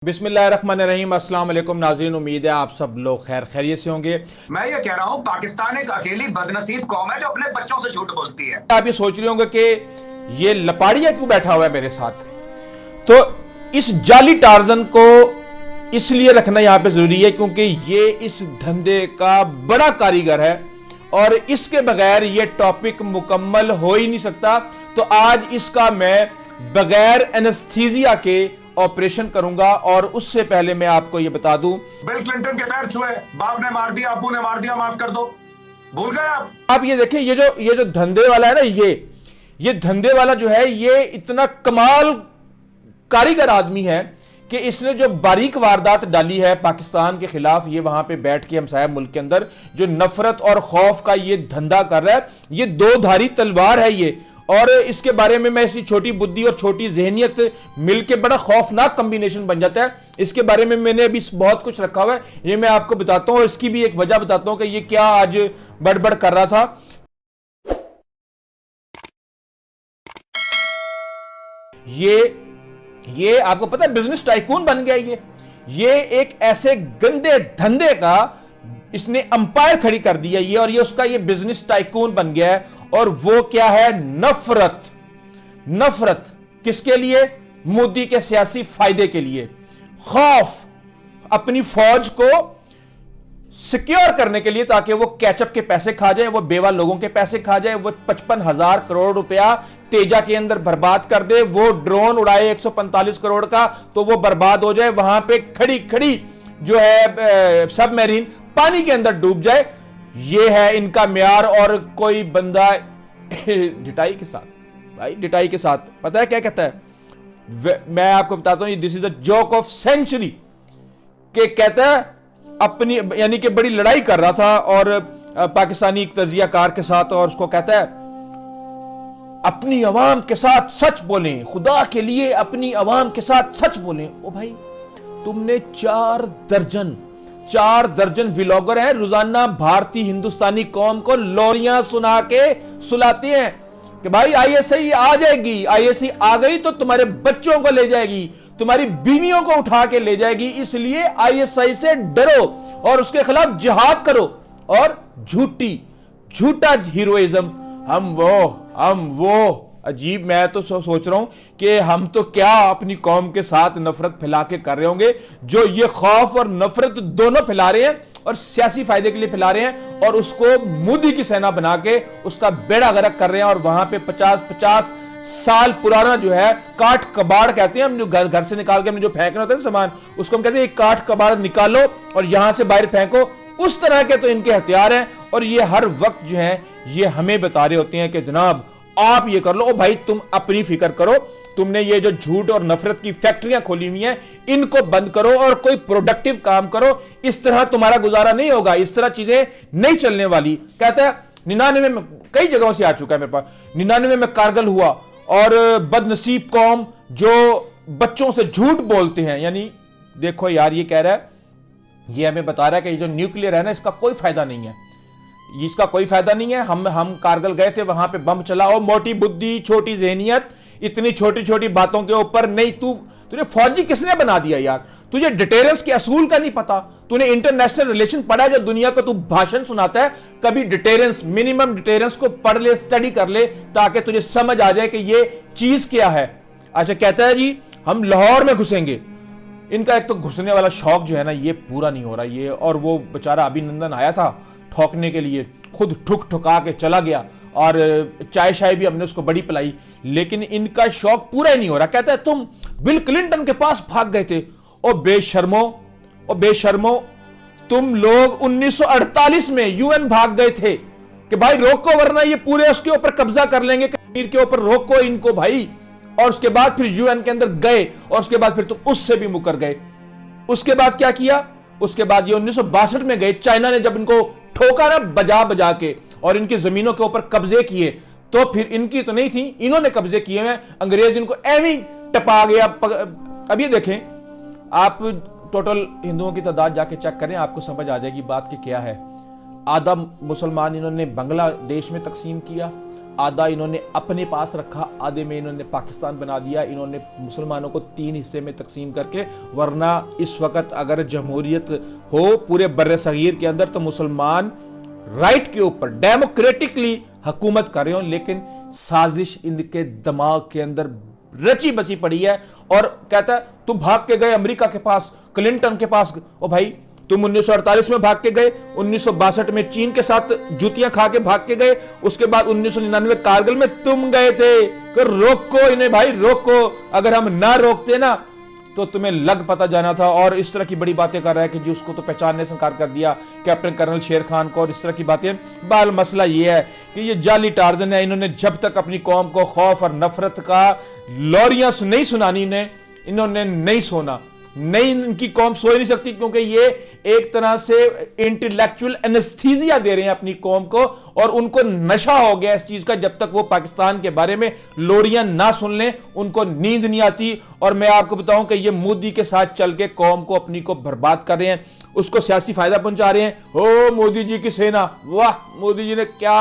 बिस्मिल्लाहिर्रहमानिर्रहीम। अस्सलाम वालेकुम नाज़रीन, उम्मीद है आप सब लोग खैर खैरियत से होंगे। मैं ये कह रहा हूँ, पाकिस्तान एक अकेली बदनसीब कौम है जो अपने बच्चों से झूठ बोलती है। आप ये सोच रहे होंगे कि ये लपाड़िया क्यों बैठा हुआ है मेरे साथ। तो इस जाली टार्जन को इसलिए रखना यहां पे जरूरी है क्योंकि ये इस धंधे का बड़ा कारीगर है और इसके बगैर ये टॉपिक मुकम्मल हो ही नहीं सकता। तो आज इसका मैं बगैर एनेस्थीसिया के ऑपरेशन करूंगा और उससे पहले मैं आपको यह बता दूं, बिल क्लिंटन के पैर छुए, बाप ने मार दिया, अब्बू ने मार दिया, माफ कर दो, भूल गए आप ये देखें, ये जो धंधे वाला है ना, ये धंधे वाला जो है, ये इतना कमाल कारीगर आदमी है कि इसने जो बारीक वारदात डाली है पाकिस्तान के खिलाफ, ये वहां पे बैठ के हमसाया मुल्क के अंदर जो नफरत और खौफ का ये धंधा कर रहा है, ये दो धारी तलवार है ये। और इसके बारे में मैं इसकी छोटी बुद्धि और छोटी जहनियत मिलके बड़ा खौफनाक कॉम्बिनेशन बन जाता है। इसके बारे में मैंने अभी बहुत कुछ रखा हुआ है, ये मैं आपको बताता हूं और इसकी भी एक वजह बताता हूं कि ये क्या आज बड़बड़ कर रहा था। ये आपको पता है बिजनेस टाइकून बन गया ये एक ऐसे गंदे धंधे का इसने अंपायर खड़ी कर दिया ये, और ये उसका ये बिजनेस टाइकून बन गया है। और वो क्या है? नफरत किसके लिए? मोदी के सियासी फायदे के लिए। खौफ अपनी फौज को सिक्योर करने के लिए ताकि वो कैचअप के पैसे खा जाए, वो बेवा लोगों के पैसे खा जाए, वो 55,000 करोड़ रुपया तेजा के अंदर बर्बाद कर दे, वो ड्रोन उड़ाए 145 करोड़ का तो वो बर्बाद हो जाए, वहां पे खड़ी खड़ी जो है सबमरीन पानी के अंदर डूब जाए। ये है इनका म्यार। और कोई बंदा डिटाई के साथ, भाई डिटाई के साथ पता है क्या कहता है? मैं आपको बताता हूं, this is the joke of century के कहता है अपनी, यानी कि बड़ी लड़ाई कर रहा था और पाकिस्तानी एक तजियाकार के साथ, और उसको कहता है अपनी अवाम के साथ सच बोलें, खुदा के लिए अपनी अवाम के साथ सच बोलें। ओ भाई, तुमने 4 दर्जन व्लॉगर हैं, रोजाना भारतीय हिंदुस्तानी कौम को लोरियां सुना के सुलाते हैं कि भाई आईएसआई आ जाएगी, आईएसआई आ गई तो तुम्हारे बच्चों को ले जाएगी, तुम्हारी बीवियों को उठा के ले जाएगी, इसलिए आईएसआई से डरो और उसके खिलाफ जिहाद करो। और झूठा हीरोइज्म, हम वो अजीब। मैं तो सोच रहा हूं कि हम तो क्या अपनी कौम के साथ नफरत फैला के कर रहे होंगे, जो ये खौफ और नफरत दोनों फैला रहे हैं और सियासी फायदे के लिए फैला रहे हैं, और उसको मोदी की सेना बना के उसका बेड़ा गर्क कर रहे हैं। और वहां पे 50 साल पुराना जो है काठ कबाड़ कहते हैं हम, जो घर से निकाल के हमने जो फेंकना होता है सामान, उसको हम कहते हैं काठ कबाड़ निकालो और यहां से बाहर फेंको। उस तरह के तो इनके हथियार हैं और ये हर वक्त जो है ये हमें बता रहे होते हैं कि जनाब आप ये कर लो। ओ भाई, तुम अपनी फिक्र करो, तुमने ये जो झूठ और नफरत की फैक्ट्रियां खोली हुई हैं इनको बंद करो और कोई प्रोडक्टिव काम करो। इस तरह तुम्हारा गुजारा नहीं होगा, इस तरह चीजें नहीं चलने वाली। कहता है 99 में, कई जगहों से आ चुका है मेरे पास, 99 में कारगिल हुआ और बदनसीब कौम जो बच्चों से झूठ बोलते हैं। यानी देखो यार, ये कह रहा है, ये हमें बता रहा है कि ये जो न्यूक्लियर है ना, इसका कोई फायदा नहीं है, इसका कोई फायदा नहीं है। हम कारगिल गए थे, वहां पे बम चलाओ, मोटी बुद्धि छोटी जहनियत, इतनी छोटी छोटी बातों के ऊपर नहीं। तुझे फौजी किसने बना दिया यार? तुझे डिटेरेंस के असूल का नहीं पता? तूने इंटरनेशनल रिलेशन पढ़ा है जो दुनिया को तू भाषण सुनाता है? कभी डिटेरेंस, मिनिमम डिटेरेंस को पढ़ ले, स्टडी कर ले, ताकि तुझे समझ आ जाए कि ये चीज क्या है। अच्छा, कहता है जी हम लाहौर में घुसेंगे। इनका एक तो घुसने वाला शौक जो है ना, ये पूरा नहीं हो रहा ये। और वो बेचारा अभिनंदन आया था ठोकने के लिए, खुद ठुका के चला गया और चाय शाय भी हमने उसको बड़ी पिलाई, लेकिन इनका शौक पूरा ही नहीं हो रहा। कहता है तुम बिल क्लिंटन के पास भाग गए थे। ओ बेशर्मो, तुम लोग 1948 में यूएन भाग गए थे कि भाई रोको, वरना ये पूरे उसके ऊपर कब्जा कर लेंगे, कश्मीर के ऊपर रोको इनको भाई। और उसके बाद फिर यूएन के अंदर गए और उसके बाद फिर तुम उससे भी मुकर गए। उसके बाद क्या किया? उसके बाद ये 1962 में गए, चाइना ने जब इनको ठोका ना बजा के और इनकी जमीनों के ऊपर कब्जे किए, तो फिर इनकी तो नहीं थी, इन्होंने कब्जे किए हैं, अंग्रेज इनको एवं टपा गया। अब ये देखें आप, टोटल हिंदुओं की तादाद जाके चेक करें, आपको समझ आ जाएगी बात कि क्या है। आधा मुसलमान इन्होंने बांग्लादेश में तकसीम किया, आधा इन्होंने अपने पास रखा, आधे में इन्होंने पाकिस्तान बना दिया। इन्होंने मुसलमानों को 3 हिस्से में तकसीम करके, वरना इस वक्त अगर जमहूरियत हो पूरे बर्रे सगीर के अंदर तो मुसलमान राइट के ऊपर डेमोक्रेटिकली हुकूमत कर रहे हो, लेकिन साजिश इनके दिमाग के अंदर रची बसी पड़ी है। और कहता है तुम भाग के गए अमेरिका के पास, क्लिंटन के पास। ओ भाई, तुम 1948 में भाग के गए, 1962 में चीन के साथ जूतियां खा के भाग के गए, उसके बाद 1999 कारगिल में तुम गए थे कि रोको इन्हें भाई, रोको। अगर हम ना रोकते ना तो तुम्हें लग पता जाना था। और इस तरह की बड़ी बातें कर रहा है कि जी उसको तो पहचानने से इनकार कर दिया, कैप्टन कर्नल शेर खान को, और इस तरह की बातें। बाल मसला ये है कि ये जाली टार्जन है। इन्होंने जब तक अपनी कौम को खौफ और नफरत का लोरियां नहीं सुनानी, इन्होंने नहीं सोना, नहीं, इनकी कौम सो ही नहीं सकती, क्योंकि ये एक तरह से इंटेलेक्चुअल एनेस्थीसिया दे रहे हैं अपनी कौम को, और उनको नशा हो गया इस चीज का। जब तक वो पाकिस्तान के बारे में लोरियां ना सुन लें उनको नींद नहीं आती। और मैं आपको बताऊं कि ये मोदी के साथ चल के कौम को अपनी को बर्बाद कर रहे हैं, उसको सियासी फायदा पहुंचा रहे हैं। ओ मोदी जी की सेना, वाह मोदी जी ने क्या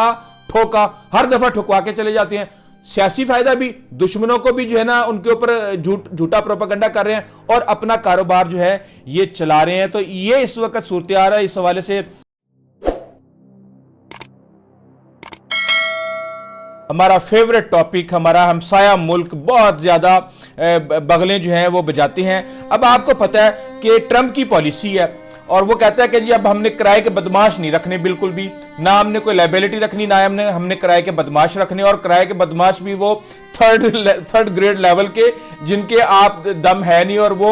ठोका, हर दफा ठुकवा के चले जाते हैं। सियासी फायदा भी, दुश्मनों को भी जो है ना उनके ऊपर झूठा प्रोपेगेंडा कर रहे हैं, और अपना कारोबार जो है ये चला रहे हैं। तो ये इस वक्त सूरत आ रहा है। इस हवाले से हमारा फेवरेट टॉपिक, हमारा हमसाया मुल्क बहुत ज्यादा बगलें जो हैं वो बजाते हैं। अब आपको पता है कि ट्रंप की पॉलिसी है, और वो कहता है कि जी अब हमने किराए के बदमाश नहीं रखने, बिल्कुल भी ना हमने कोई लाइबिलिटी रखनी, ना हमने किराए के बदमाश रखने। और किराए के बदमाश भी वो थर्ड ग्रेड लेवल के, जिनके आप दम है नहीं, और वो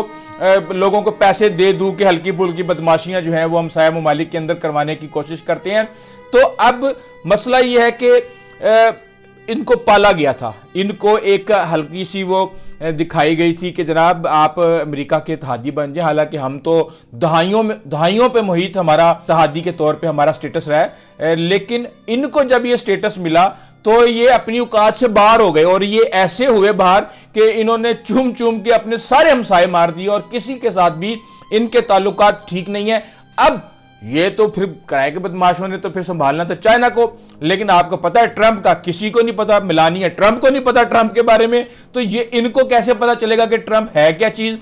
लोगों को पैसे दे दूं कि हल्की फुल्की बदमाशियां जो हैं वो हमसाया ममालिक के अंदर करवाने की कोशिश करते हैं। तो अब मसला ये है कि इनको पाला गया था, इनको एक हल्की सी वो दिखाई गई थी कि जनाब आप अमेरिका के इत्तेहादी बन जाए। हालांकि हम तो दहाइयों पे मुहित हमारा इत्तेहादी के तौर पे हमारा स्टेटस रहा है, लेकिन इनको जब ये स्टेटस मिला तो ये अपनी औकात से बाहर हो गए, और ये ऐसे हुए बाहर कि इन्होंने चूम चूम के अपने सारे हमसाए मार दिए, और किसी के साथ भी इनके ताल्लुकात ठीक नहीं है। अब ये तो फिर किराए के बदमाशों ने तो फिर संभालना था चाइना को, लेकिन आपको पता है ट्रंप का किसी को नहीं पता, मिलानिया ट्रंप को नहीं पता ट्रंप के बारे में, तो ये इनको कैसे पता चलेगा कि ट्रंप है क्या चीज।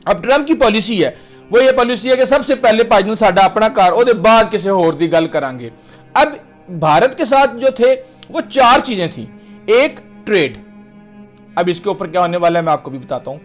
अब ट्रंप की पॉलिसी है, वो ये पॉलिसी है कि सबसे पहले 5 दिन साडा अपना कार, उसके बाद किसी होर दी गल करांगे। अब भारत के साथ जो थे वो 4 चीजें थी। एक ट्रेड, अब इसके ऊपर क्या होने वाला है मैं आपको भी बताता हूं।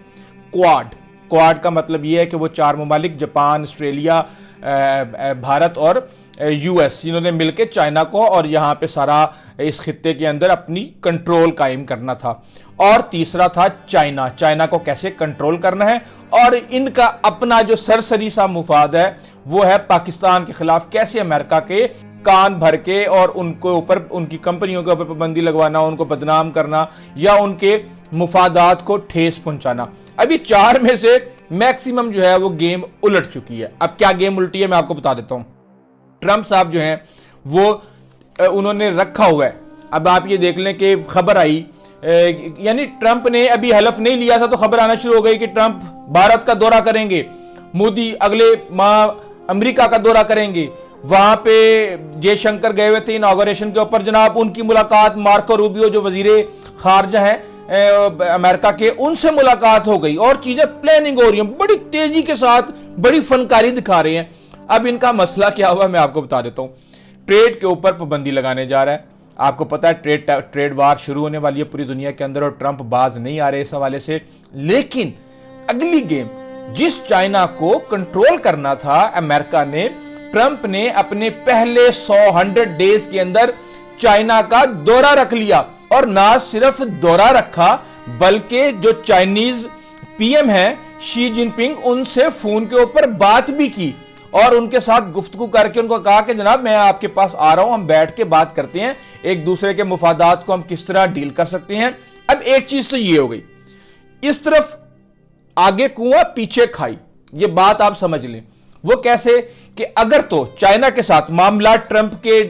क्वाड का मतलब यह है कि वो 4 ममालिक, जापान, ऑस्ट्रेलिया, भारत और यूएस, इन्होंने मिलकर चाइना को और यहां पे सारा इस खित्ते के अंदर अपनी कंट्रोल कायम करना था। और तीसरा था चाइना को कैसे कंट्रोल करना है, और इनका अपना जो सरसरी सा मुफाद है वो है पाकिस्तान के खिलाफ कैसे अमेरिका के कान भर के और उनको ऊपर, उनकी कंपनियों के ऊपर पाबंदी लगवाना, उनको बदनाम करना या उनके मुफादात को ठेस पहुंचाना। अभी 4 में से मैक्सिमम जो है वो गेम उलट चुकी है। अब क्या गेम उल्टी है मैं आपको बता देता हूं। ट्रंप साहब जो हैं वो उन्होंने रखा हुआ है, अब आप ये देख लें कि खबर आई, यानी ट्रंप ने अभी हलफ नहीं लिया था तो खबर आना शुरू हो गई कि ट्रंप भारत का दौरा करेंगे, मोदी अगले माह अमेरिका का दौरा करेंगे। वहां पे जयशंकर गए हुए थे इनॉग्रेशन के ऊपर, जनाब उनकी मुलाकात मार्को रूबियो जो वजीरे खारजा हैं अमेरिका के, उनसे मुलाकात हो गई और चीजें प्लानिंग हो रही हैं बड़ी तेजी के साथ, बड़ी फनकारी दिखा रहे हैं। अब इनका मसला क्या हुआ मैं आपको बता देता हूं। ट्रेड के ऊपर पाबंदी लगाने जा रहा है, आपको पता है ट्रेड वार शुरू होने वाली है पूरी दुनिया के अंदर और ट्रंप बाज नहीं आ रहे इस हवाले से। लेकिन अगली गेम, जिस चाइना को कंट्रोल करना था अमेरिका ने, ट्रंप ने अपने पहले 100 डेज के अंदर चाइना का दौरा रख लिया, और ना सिर्फ दौरा रखा बल्कि जो चाइनीज पीएम है शी जिनपिंग, उनसे फोन के ऊपर बात भी की और उनके साथ गुफ्तगू करके उनको कहा कि जनाब मैं आपके पास आ रहा हूं, हम बैठ के बात करते हैं, एक दूसरे के मुफादात को हम किस तरह डील कर सकते हैं। अब एक चीज तो ये हो गई, इस तरफ आगे कुआं पीछे खाई, ये बात आप समझ लें। वो कैसे कि अगर तो चाइना के साथ मामला ट्रंप के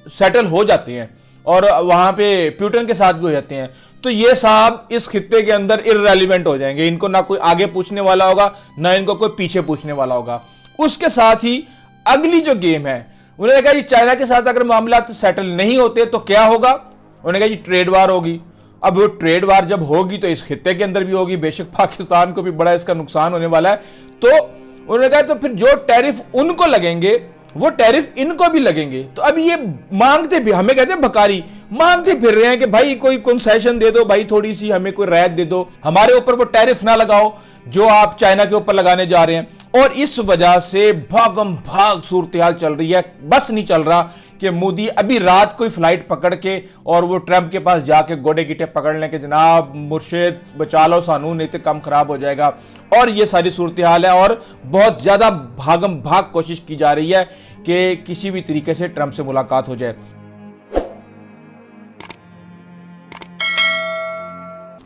सेटल हो जाते हैं और वहां पे पुतिन के साथ भी हो जाते हैं, तो ये साहब इस खित्ते के अंदर इररेलेवेंट हो जाएंगे। इनको ना कोई आगे पूछने वाला होगा, ना इनको कोई पीछे पूछने वाला होगा। उसके साथ ही अगली जो गेम है, उन्होंने कहा चाइना के साथ अगर मामला सेटल नहीं होते तो क्या होगा, उन्होंने कहा जी ट्रेड वार होगी। अब वो ट्रेड वार जब होगी तो इस खित्ते के अंदर भी होगी, बेशक पाकिस्तान को भी बड़ा इसका नुकसान होने वाला है। तो उन्होंने कहा तो फिर जो टैरिफ उनको लगेंगे वो टैरिफ इनको भी लगेंगे। तो अब ये मांगते भी, हमें कहते हैं भकारी, मांगते फिर रहे हैं कि भाई कोई कंसेशन दे दो, भाई थोड़ी सी हमें कोई रियायत दे दो, हमारे ऊपर वो टैरिफ ना लगाओ जो आप चाइना के ऊपर लगाने जा रहे हैं। और इस वजह से भागम भाग सूरत-ए-हाल चल रही है। बस नहीं चल रहा कि मोदी अभी रात कोई फ्लाइट पकड़ के और वो ट्रंप के पास जाके गोडे गिटे पकड़ लें कि जनाब मुर्शिद बचा लो सानू, नहीं तो काम खराब हो जाएगा। और ये सारी सूरत-ए-हाल है और बहुत ज्यादा भागम भाग कोशिश की जा रही है कि किसी भी तरीके से ट्रंप से मुलाकात हो जाए।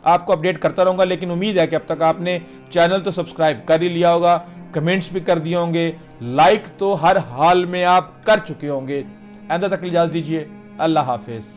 आपको अपडेट करता रहूंगा, लेकिन उम्मीद है कि अब तक आपने चैनल तो सब्सक्राइब कर ही लिया होगा, कमेंट्स भी कर दिए होंगे, लाइक तो हर हाल में आप कर चुके होंगे। अंत तक इजाज़त दीजिए, अल्लाह हाफिज।